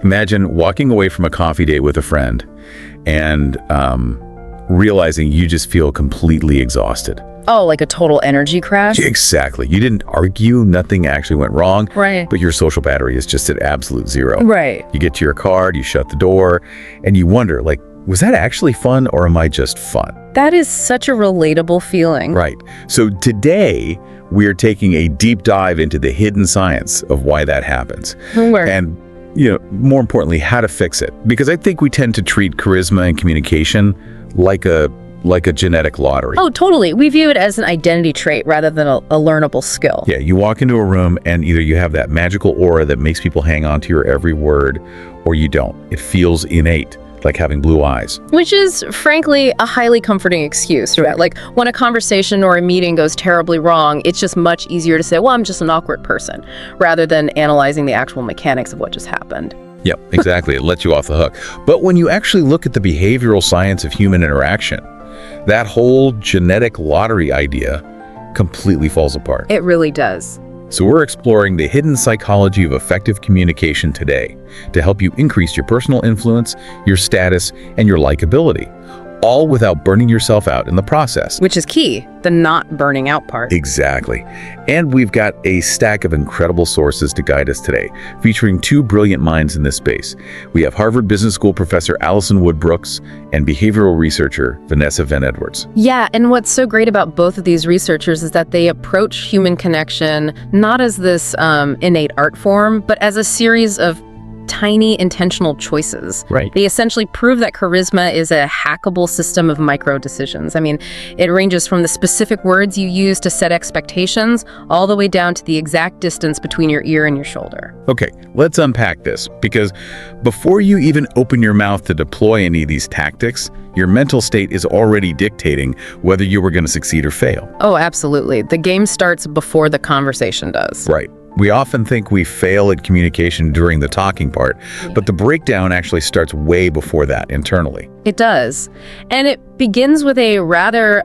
Imagine walking away from a coffee date with a friend and realizing you just feel completely exhausted. Oh, like a total energy crash? Exactly. You didn't argue, nothing actually went wrong, Right. but your social battery is just at absolute zero. Right. You get to your car, you shut the door, and you wonder, like, was that actually fun or am I just fun? That is such a relatable feeling. Right. So today, we are taking a deep dive into the hidden science of why that happens. And, more importantly, how to fix it. Because I think we tend to treat charisma and communication like a genetic lottery. Oh, totally. We view it as an identity trait rather than a learnable skill. Yeah, you walk into a room and either you have that magical aura that makes people hang on to your every word, or you don't. It feels innate, like having blue eyes. Which is, frankly, a highly comforting excuse, right? Like, when a conversation or a meeting goes terribly wrong, it's just much easier to say, well, I'm just an awkward person, rather than analyzing the actual mechanics of what just happened. Yeah, exactly. It lets you off the hook. But when you actually look at the behavioral science of human interaction, that whole genetic lottery idea completely falls apart. It really does. So we're exploring the hidden psychology of effective communication today to help you increase your personal influence, your status, and your likability, all without burning yourself out in the process. Which is key, the not burning out part. Exactly. And we've got a stack of incredible sources to guide us today, featuring two brilliant minds in this space. We have Harvard Business School professor Allison Wood-Brooks and behavioral researcher Vanessa Van Edwards. Yeah, and what's so great about both of these researchers is that they approach human connection not as this innate art form, but as a series of tiny intentional choices. Right. They essentially prove that charisma is a hackable system of micro decisions. I mean, it ranges from the specific words you use to set expectations all the way down to the exact distance between your ear and your shoulder. Okay, let's unpack this, because before you even open your mouth to deploy any of these tactics, your mental state is already dictating whether you were going to succeed or fail. Oh, absolutely. The game starts before the conversation does. Right. We often think we fail at communication during the talking part, but the breakdown actually starts way before that internally. It does. And it begins with a rather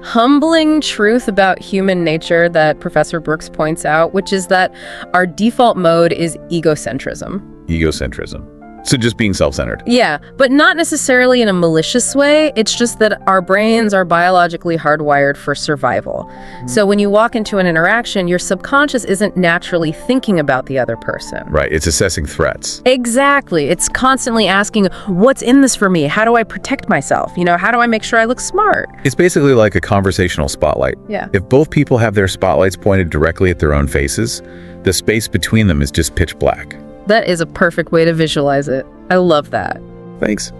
humbling truth about human nature that Professor Brooks points out, which is that our default mode is egocentrism. Egocentrism. So just being self-centered. Yeah, but not necessarily in a malicious way. It's just that our brains are biologically hardwired for survival. So when you walk into an interaction, your subconscious isn't naturally thinking about the other person. Right, it's assessing threats. Exactly. It's constantly asking, what's in this for me? How do I protect myself? How do I make sure I look smart? It's basically like a conversational spotlight. Yeah. If both people have their spotlights pointed directly at their own faces, the space between them is just pitch black. That is a perfect way to visualize it. I love that. Thanks.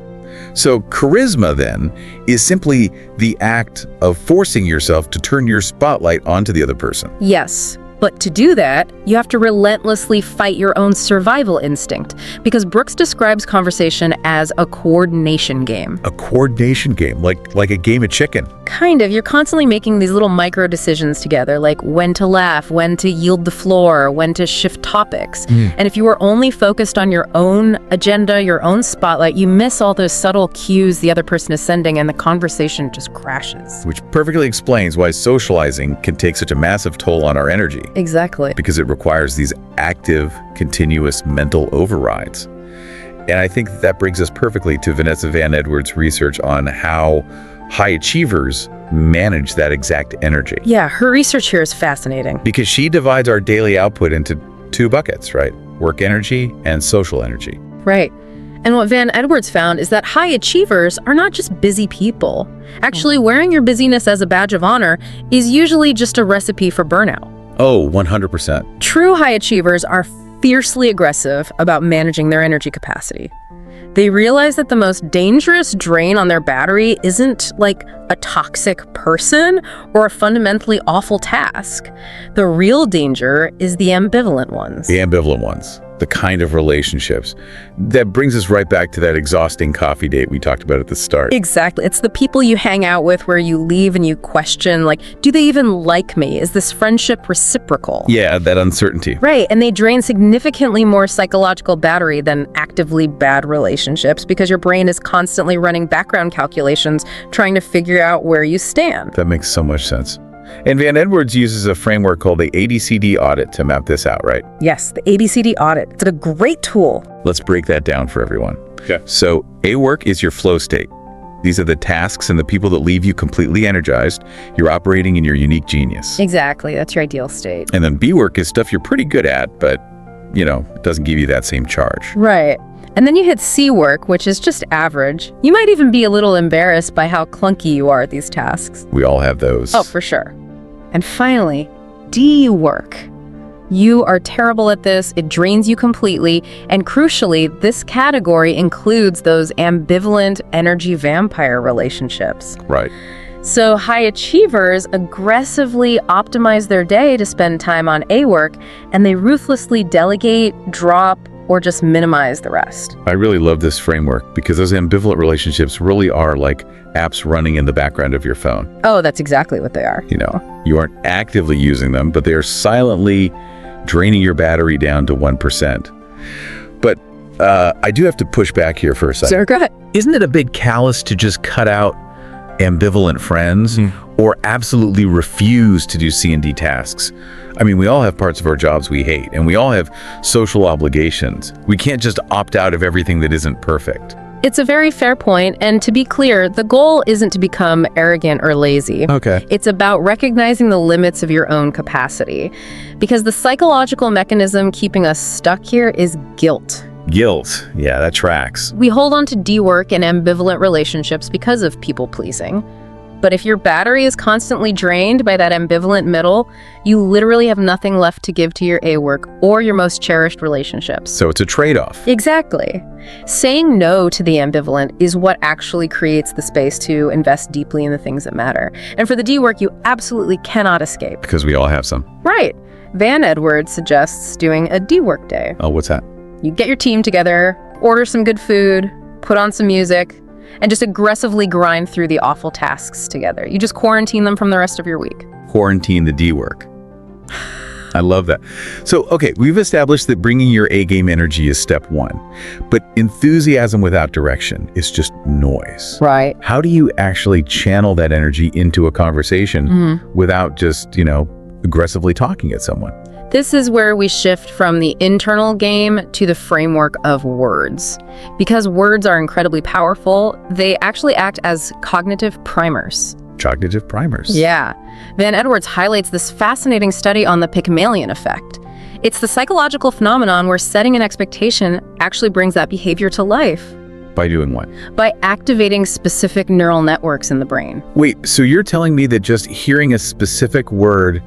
So charisma, then, is simply the act of forcing yourself to turn your spotlight onto the other person. Yes. But to do that, you have to relentlessly fight your own survival instinct, because Brooks describes conversation as a coordination game. A coordination game, like a game of chicken. Kind of. You're constantly making these little micro decisions together, like when to laugh, when to yield the floor, when to shift topics. And if you are only focused on your own agenda, your own spotlight, you miss all those subtle cues the other person is sending, and the conversation just crashes. Which perfectly explains why socializing can take such a massive toll on our energy. Exactly. Because it requires these active, continuous mental overrides. And I think that brings us perfectly to Vanessa Van Edwards' research on how high achievers manage that exact energy. Yeah, her research here is fascinating. Because she divides our daily output into two buckets, right? Work energy and social energy. Right. And what Van Edwards found is that high achievers are not just busy people. Actually, wearing your busyness as a badge of honor is usually just a recipe for burnout. Oh, 100%. True high achievers are fiercely aggressive about managing their energy capacity. They realize that the most dangerous drain on their battery isn't like a toxic person or a fundamentally awful task. The real danger is the ambivalent ones. The ambivalent ones. The kind of relationships. That brings us right back to that exhausting coffee date we talked about at the start. Exactly. It's the people you hang out with where you leave and you question, like, do they even like me? Is this friendship reciprocal? Yeah, that uncertainty. Right, and they drain significantly more psychological battery than actively bad relationships because your brain is constantly running background calculations trying to figure out where you stand. That makes so much sense. And Van Edwards uses a framework called the ABCD audit to map this out, right? Yes, the ABCD audit. It's a great tool. Let's break that down for everyone. Okay. So A work is your flow state. These are the tasks and the people that leave you completely energized. You're operating in your unique genius. Exactly. That's your ideal state. And then B work is stuff you're pretty good at, but, it doesn't give you that same charge. Right. And then you hit C work, which is just average. You might even be a little embarrassed by how clunky you are at these tasks. We all have those. Oh, for sure. And finally, D work. You are terrible at this, it drains you completely, and crucially, this category includes those ambivalent energy vampire relationships. Right. So high achievers aggressively optimize their day to spend time on A work, and they ruthlessly delegate, drop, or just minimize the rest. I really love this framework because those ambivalent relationships really are like apps running in the background of your phone. Oh, that's exactly what they are. You aren't actively using them, but they are silently draining your battery down to 1%. But I do have to push back here for a second. Sure, go ahead. Isn't it a bit callous to just cut out ambivalent friends or absolutely refuse to do C&D tasks? I mean, we all have parts of our jobs we hate, and we all have social obligations. We can't just opt out of everything that isn't perfect. It's a very fair point, and to be clear, the goal isn't to become arrogant or lazy. Okay. It's about recognizing the limits of your own capacity. Because the psychological mechanism keeping us stuck here is guilt. Guilt. Yeah, that tracks. We hold on to D work and ambivalent relationships because of people-pleasing. But if your battery is constantly drained by that ambivalent middle, you literally have nothing left to give to your A work or your most cherished relationships. So it's a trade-off. Exactly. Saying no to the ambivalent is what actually creates the space to invest deeply in the things that matter. And for the D work, you absolutely cannot escape. Because we all have some. Right. Van Edwards suggests doing a D work day. Oh, what's that? You get your team together, order some good food, put on some music, and just aggressively grind through the awful tasks together. You just quarantine them from the rest of your week. Quarantine the D work. I love that. So, okay, we've established that bringing your A-game energy is step one, but enthusiasm without direction is just noise. Right. How do you actually channel that energy into a conversation without just, aggressively talking at someone? This is where we shift from the internal game to the framework of words. Because words are incredibly powerful, they actually act as cognitive primers. Cognitive primers. Yeah. Van Edwards highlights this fascinating study on the Pygmalion effect. It's the psychological phenomenon where setting an expectation actually brings that behavior to life. By doing what? By activating specific neural networks in the brain. Wait, so you're telling me that just hearing a specific word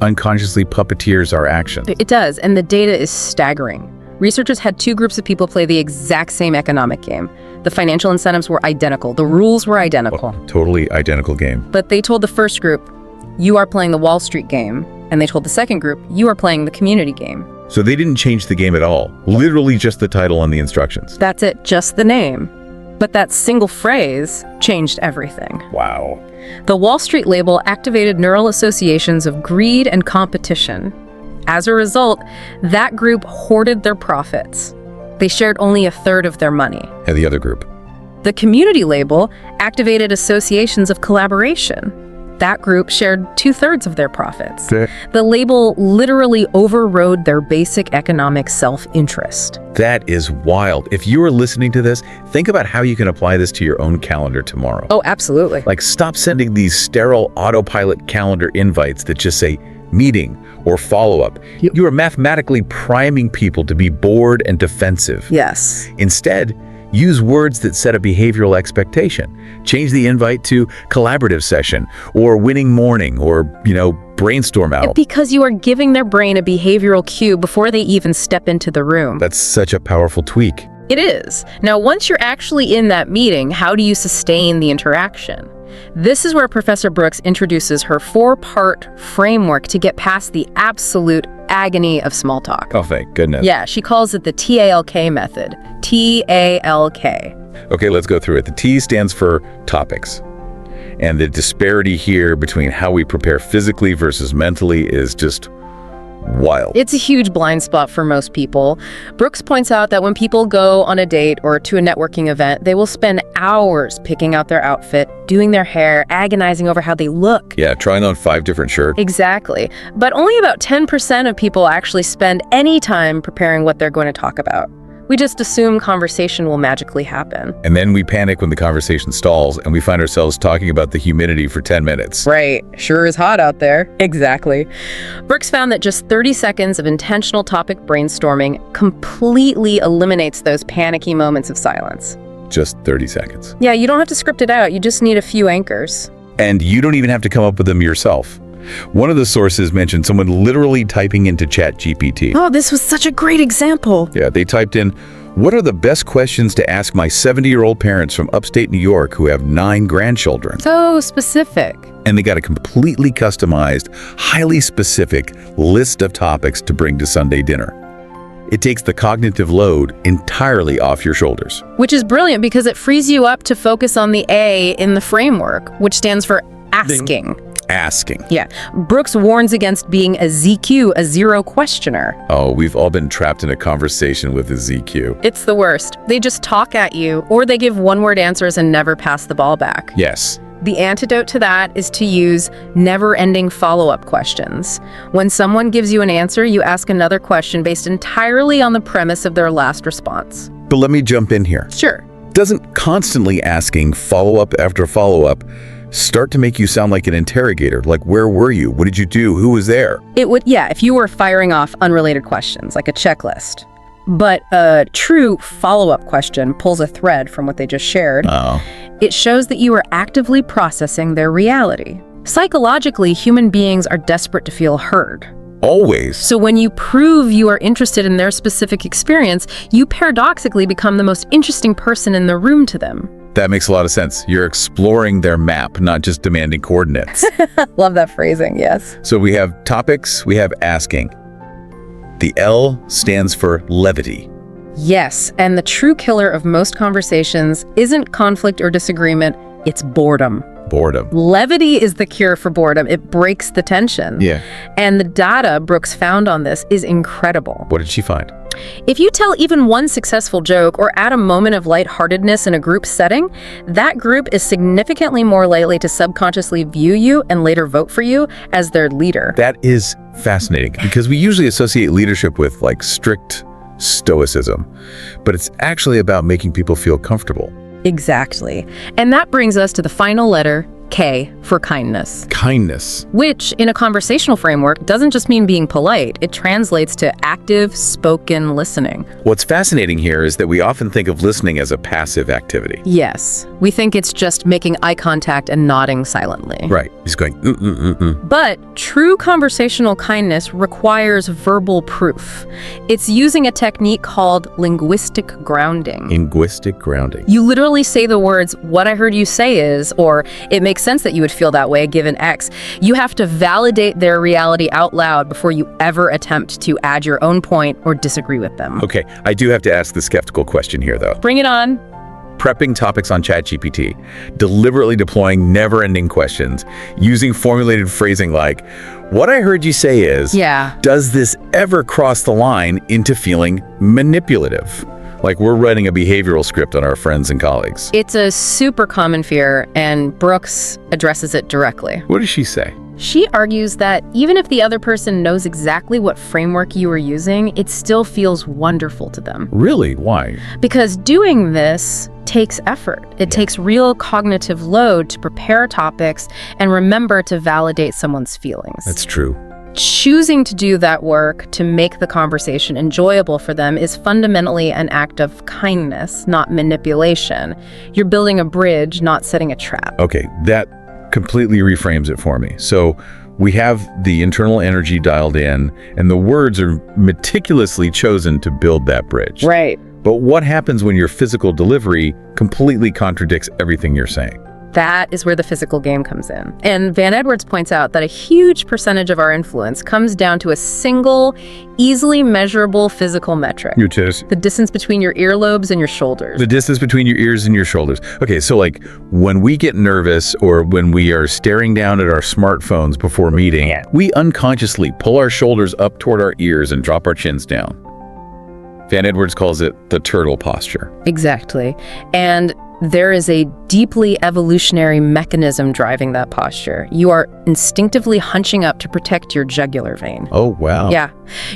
unconsciously puppeteers our actions? It does, and the data is staggering. Researchers had two groups of people play the exact same economic game. The financial incentives were identical. The rules were identical. Oh, totally identical game. But they told the first group, you are playing the Wall Street game. And they told the second group, you are playing the community game. So they didn't change the game at all. Literally just the title and the instructions. That's it, just the name. But that single phrase changed everything. Wow. The Wall Street label activated neural associations of greed and competition. As a result, that group hoarded their profits. They shared only a third of their money. And the other group? The community label activated associations of collaboration. That group shared 2/3 of their profits. The label literally overrode their basic economic self-interest. That is wild. If you are listening to this, think about how you can apply this to your own calendar tomorrow. Oh, absolutely. Like, stop sending these sterile autopilot calendar invites that just say meeting or follow-up. You are mathematically priming people to be bored and defensive. Yes. Instead, use words that set a behavioral expectation. Change the invite to collaborative session or winning morning or, brainstorm out. Because you are giving their brain a behavioral cue before they even step into the room. That's such a powerful tweak. It is. Now, once you're actually in that meeting, how do you sustain the interaction? This is where Professor Brooks introduces her 4-part framework to get past the absolute agony of small talk. Oh, thank goodness. Yeah, she calls it the TALK method. TALK. Okay, let's go through it. The T stands for topics. And the disparity here between how we prepare physically versus mentally is just wild. It's a huge blind spot for most people. Brooks points out that when people go on a date or to a networking event, they will spend hours picking out their outfit, doing their hair, agonizing over how they look. Yeah, trying on 5 different shirts. Exactly. But only about 10% of people actually spend any time preparing what they're going to talk about. We just assume conversation will magically happen. And then we panic when the conversation stalls and we find ourselves talking about the humidity for 10 minutes. Right. Sure is hot out there. Exactly. Brooks found that just 30 seconds of intentional topic brainstorming completely eliminates those panicky moments of silence. Just 30 seconds. Yeah, you don't have to script it out. You just need a few anchors. And you don't even have to come up with them yourself. One of the sources mentioned someone literally typing into ChatGPT. Oh, this was such a great example. Yeah, they typed in, "What are the best questions to ask my 70-year-old parents from upstate New York who have 9 grandchildren?" So specific. And they got a completely customized, highly specific list of topics to bring to Sunday dinner. It takes the cognitive load entirely off your shoulders. Which is brilliant because it frees you up to focus on the A in the framework, which stands for asking. Asking. Yeah. Brooks warns against being a ZQ, a zero questioner. Oh, we've all been trapped in a conversation with a ZQ. It's the worst. They just talk at you, or they give one-word answers and never pass the ball back. Yes. The antidote to that is to use never-ending follow-up questions. When someone gives you an answer, you ask another question based entirely on the premise of their last response. But let me jump in here. Sure. Doesn't constantly asking follow-up after follow-up start to make you sound like an interrogator? Like, where were you? What did you do? Who was there? It would, yeah, if you were firing off unrelated questions, like a checklist. But a true follow-up question pulls a thread from what they just shared. Oh. It shows that you are actively processing their reality. Psychologically, human beings are desperate to feel heard. Always. So when you prove you are interested in their specific experience, you paradoxically become the most interesting person in the room to them. That makes a lot of sense. You're exploring their map, not just demanding coordinates. Love that phrasing, yes. So we have topics, we have asking. The L stands for levity. Yes, and the true killer of most conversations isn't conflict or disagreement, it's boredom. Boredom. Levity is the cure for boredom. It breaks the tension. Yeah. And the data Brooks found on this is incredible. What did she find? If you tell even one successful joke or add a moment of lightheartedness in a group setting, that group is significantly more likely to subconsciously view you and later vote for you as their leader. That is fascinating because we usually associate leadership with like strict stoicism, but it's actually about making people feel comfortable. Exactly. And that brings us to the final letter, K, for kindness. Kindness. Which, in a conversational framework, doesn't just mean being polite. It translates to active, spoken listening. What's fascinating here is that we often think of listening as a passive activity. Yes. We think it's just making eye contact and nodding silently. Right. He's going, But true conversational kindness requires verbal proof. It's using a technique called linguistic grounding. Linguistic grounding. You literally say the words, "What I heard you say is," or "It makes sense that you would feel that way given X." You have to validate their reality out loud before you ever attempt to add your own point or disagree with them. Okay, I do have to ask the skeptical question here, though. Bring it on. Prepping topics on ChatGPT, deliberately deploying never-ending questions, using formulated phrasing like, "What I heard you say is," Yeah. does this ever cross the line into feeling manipulative? Like we're writing a behavioral script on our friends and colleagues. It's a super common fear, and Brooks addresses it directly. What does she say? She argues that even if the other person knows exactly what framework you are using, it still feels wonderful to them. Really? Why? Because doing this takes effort. It takes real cognitive load to prepare topics and remember to validate someone's feelings. That's true. Choosing to do that work to make the conversation enjoyable for them is fundamentally an act of kindness, not manipulation. You're building a bridge, not setting a trap. Okay, that completely reframes it for me. So we have the internal energy dialed in, and the words are meticulously chosen to build that bridge. Right. But what happens when your physical delivery completely contradicts everything you're saying? That is where the physical game comes in. And Van Edwards points out that a huge percentage of our influence comes down to a single, easily measurable physical metric. Which is? The distance between your earlobes and your shoulders. The distance between your ears and your shoulders. Okay, so like when we get nervous or when we are staring down at our smartphones before meeting, we unconsciously pull our shoulders up toward our ears and drop our chins down. Van Edwards calls it the turtle posture. Exactly. And there is a deeply evolutionary mechanism driving that posture. You are instinctively hunching up to protect your jugular vein. Oh, wow. Yeah.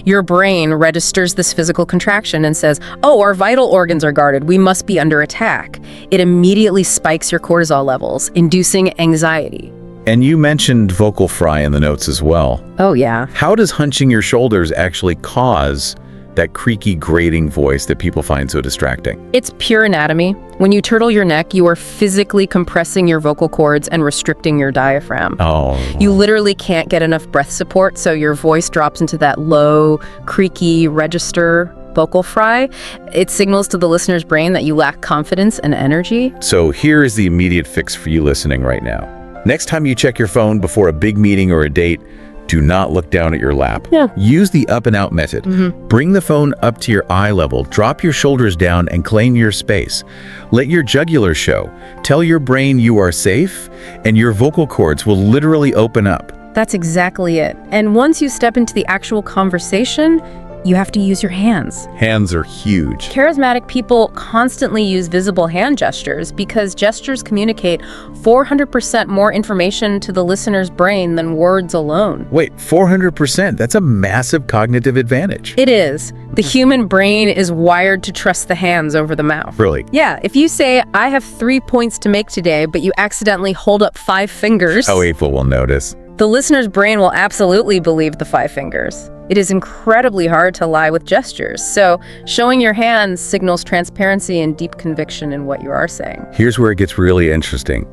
Your brain registers this physical contraction and says, oh, our vital organs are guarded. We must be under attack. It immediately spikes your cortisol levels, inducing anxiety. And you mentioned vocal fry in the notes as well. Oh, yeah. How does hunching your shoulders actually cause that creaky, grating voice that people find so distracting? It's pure anatomy. When you turtle your neck, you are physically compressing your vocal cords and restricting your diaphragm. Oh. You literally can't get enough breath support, so your voice drops into that low, creaky register vocal fry. It signals to the listener's brain that you lack confidence and energy. So here is the immediate fix for you listening right now. Next time you check your phone before a big meeting or a date, do not look down at your lap. Yeah. Use the up and out method. Bring the phone up to your eye level, drop your shoulders down, and claim your space. Let your jugular show. Tell your brain you are safe, and your vocal cords will literally open up. That's exactly it. And once you step into the actual conversation, you have to use your hands. Hands are huge. Charismatic people constantly use visible hand gestures because gestures communicate 400% more information to the listener's brain than words alone. Wait, 400%? That's a massive cognitive advantage. It is. The human brain is wired to trust the hands over the mouth. Really? Yeah, if you say, I have 3 points to make today, but you accidentally hold up 5 fingers, How people will notice. the listener's brain will absolutely believe the 5 fingers. It is incredibly hard to lie with gestures, so showing your hands signals transparency and deep conviction in what you are saying. Here's where it gets really interesting.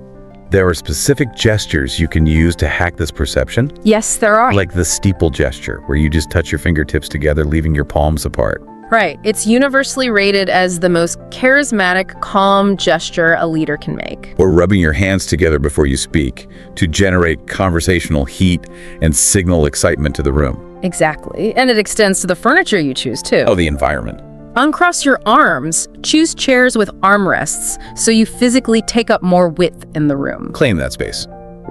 There are specific gestures you can use to hack this perception. Yes, there are. Like the steeple gesture, where you just touch your fingertips together, leaving your palms apart. Right. It's universally rated as the most charismatic, calm gesture a leader can make. Or rubbing your hands together before you speak to generate conversational heat and signal excitement to the room. Exactly. And it extends to the furniture you choose, too. Oh, the environment. Uncross your arms. Choose chairs with armrests so you physically take up more width in the room. Claim that space.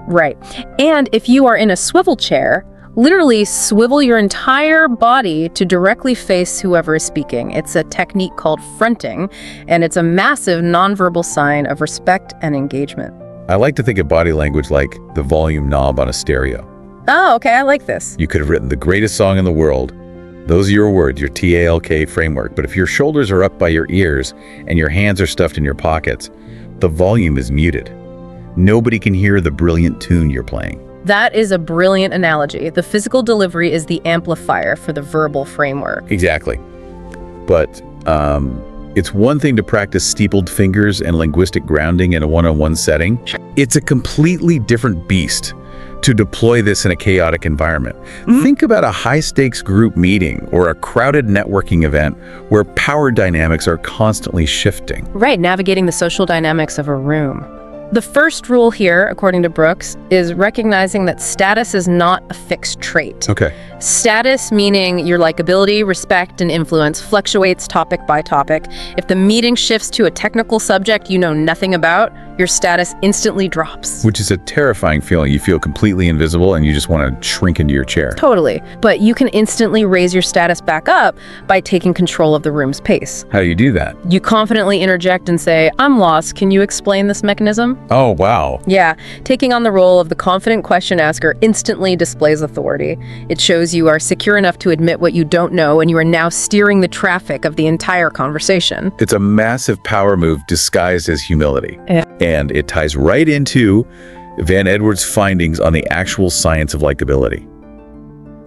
Right. And if you are in a swivel chair, literally swivel your entire body to directly face whoever is speaking. It's a technique called fronting, and it's a massive nonverbal sign of respect and engagement. I like to think of body language like the volume knob on a stereo. Oh, okay, I like this. You could have written the greatest song in the world. Those are your words, your TALK framework. But if your shoulders are up by your ears and your hands are stuffed in your pockets, the volume is muted. Nobody can hear the brilliant tune you're playing. That is a brilliant analogy. The physical delivery is the amplifier for the verbal framework. Exactly. But it's one thing to practice steepled fingers and linguistic grounding in a one-on-one setting. It's a completely different beast to deploy this in a chaotic environment. Think about a high-stakes group meeting or a crowded networking event where power dynamics are constantly shifting. Right, navigating the social dynamics of a room. The first rule here, according to Brooks, is recognizing that status is not a fixed trait. Okay. Status, meaning your likability, respect, and influence, fluctuates topic by topic. If the meeting shifts to a technical subject you know nothing about, your status instantly drops. Which is a terrifying feeling. You feel completely invisible and you just want to shrink into your chair. Totally. But you can instantly raise your status back up by taking control of the room's pace. How do you do that? You confidently interject and say, I'm lost. Can you explain this mechanism? Oh, wow. Yeah, taking on the role of the confident question asker instantly displays authority. It shows you are secure enough to admit what you don't know, and you are now steering the traffic of the entire conversation. It's a massive power move disguised as humility. Yeah. And it ties right into Van Edwards' findings on the actual science of likability.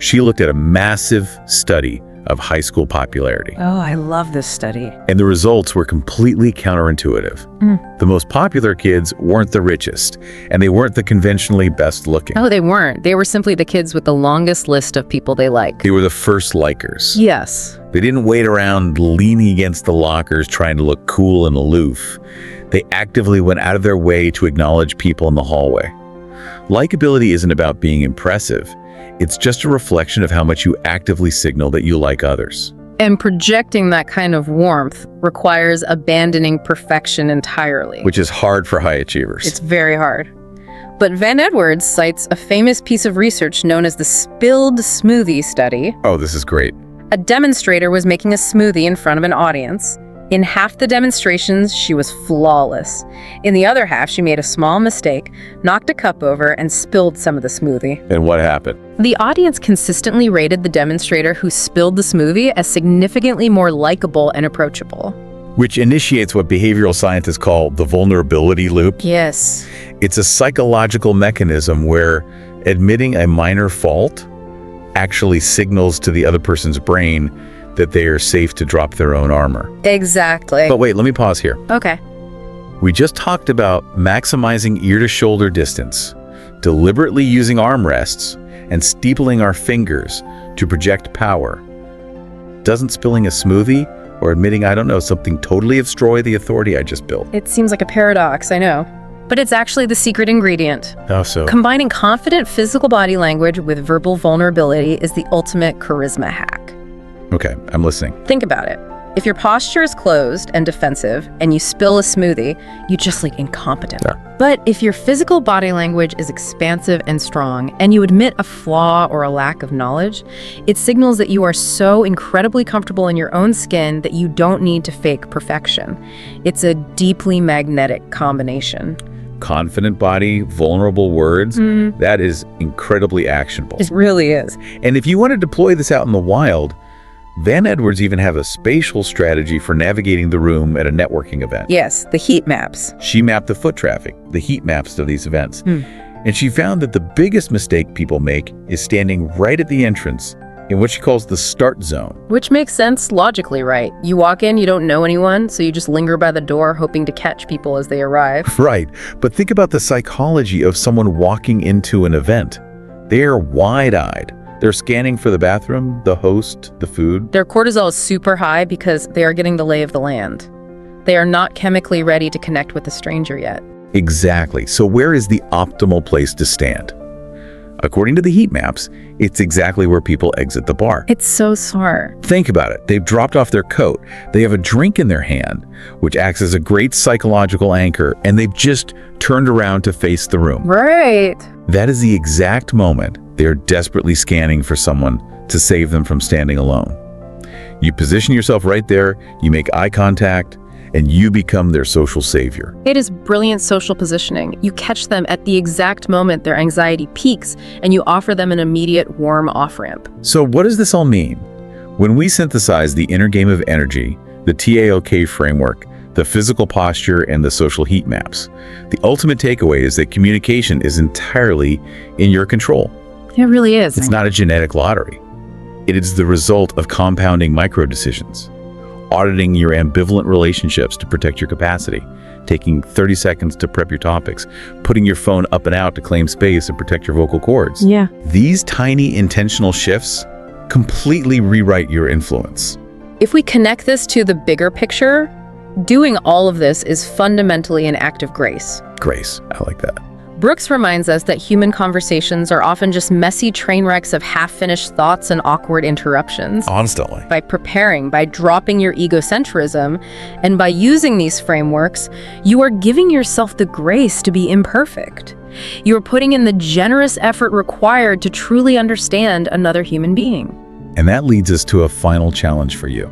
She looked at a massive study of high school popularity. Oh, I love this study. And the results were completely counterintuitive. The most popular kids weren't the richest, and they weren't the conventionally best looking. Oh, they weren't. They were simply the kids with the longest list of people they like. They were the first likers. Yes. They didn't wait around leaning against the lockers trying to look cool and aloof. They actively went out of their way to acknowledge people in the hallway. Likability isn't about being impressive. It's just a reflection of how much you actively signal that you like others. And projecting that kind of warmth requires abandoning perfection entirely. Which is hard for high achievers. It's very hard. But Van Edwards cites a famous piece of research known as the spilled smoothie study. Oh, this is great. A demonstrator was making a smoothie in front of an audience. In half the demonstrations, she was flawless. In the other half, she made a small mistake, knocked a cup over, and spilled some of the smoothie. And what happened? The audience consistently rated the demonstrator who spilled the smoothie as significantly more likable and approachable. Which initiates what behavioral scientists call the vulnerability loop. Yes. It's a psychological mechanism where admitting a minor fault actually signals to the other person's brain that they are safe to drop their own armor. Exactly. But wait, let me pause here. Okay. We just talked about maximizing ear-to-shoulder distance, deliberately using armrests, and steepling our fingers to project power. Doesn't spilling a smoothie or admitting, I don't know, something totally destroy the authority I just built? It seems like a paradox, I know. But it's actually the secret ingredient. How so? Combining confident physical body language with verbal vulnerability is the ultimate charisma hack. Okay, I'm listening. Think about it. If your posture is closed and defensive and you spill a smoothie, you just look incompetent. Yeah. But if your physical body language is expansive and strong and you admit a flaw or a lack of knowledge, it signals that you are so incredibly comfortable in your own skin that you don't need to fake perfection. It's a deeply magnetic combination. Confident body, vulnerable words, that is incredibly actionable. It really is. And if you want to deploy this out in the wild, Van Edwards even have a spatial strategy for navigating the room at a networking event. Yes, the heat maps. She mapped the foot traffic, the heat maps of these events. And she found that the biggest mistake people make is standing right at the entrance in what she calls the start zone. Which makes sense logically, right? You walk in, you don't know anyone, so you just linger by the door hoping to catch people as they arrive. Right, but think about the psychology of someone walking into an event. They are wide-eyed. They're scanning for the bathroom, the host, the food. Their cortisol is super high because they are getting the lay of the land. They are not chemically ready to connect with a stranger yet. Exactly. So where is the optimal place to stand? According to the heat maps, it's exactly where people exit the bar. It's so smart. Think about it. They've dropped off their coat. They have a drink in their hand, which acts as a great psychological anchor, and they've just turned around to face the room. Right. That is the exact moment they're desperately scanning for someone to save them from standing alone. You position yourself right there, you make eye contact, and you become their social savior. It is brilliant social positioning. You catch them at the exact moment their anxiety peaks, and you offer them an immediate warm off-ramp. So what does this all mean? When we synthesize the inner game of energy, the TAOK framework, the physical posture, and the social heat maps, the ultimate takeaway is that communication is entirely in your control. It really is. It's not a genetic lottery. It is the result of compounding micro-decisions, auditing your ambivalent relationships to protect your capacity, taking 30 seconds to prep your topics, putting your phone up and out to claim space and protect your vocal cords. Yeah. These tiny intentional shifts completely rewrite your influence. If we connect this to the bigger picture, doing all of this is fundamentally an act of grace. Grace, I like that. Brooks reminds us that human conversations are often just messy train wrecks of half-finished thoughts and awkward interruptions. Constantly. By preparing, by dropping your egocentrism, and by using these frameworks, you are giving yourself the grace to be imperfect. You are putting in the generous effort required to truly understand another human being. And that leads us to a final challenge for you.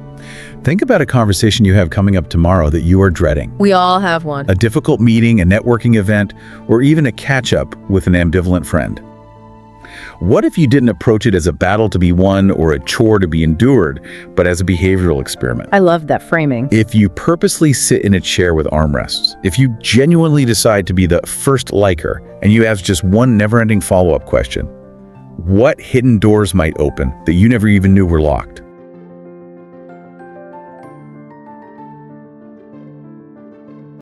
Think about a conversation you have coming up tomorrow that you are dreading. We all have one. A difficult meeting, a networking event, or even a catch-up with an ambivalent friend. What if you didn't approach it as a battle to be won or a chore to be endured, but as a behavioral experiment? I love that framing. If you purposely sit in a chair with armrests, if you genuinely decide to be the first liker, and you ask just one never-ending follow-up question, what hidden doors might open that you never even knew were locked?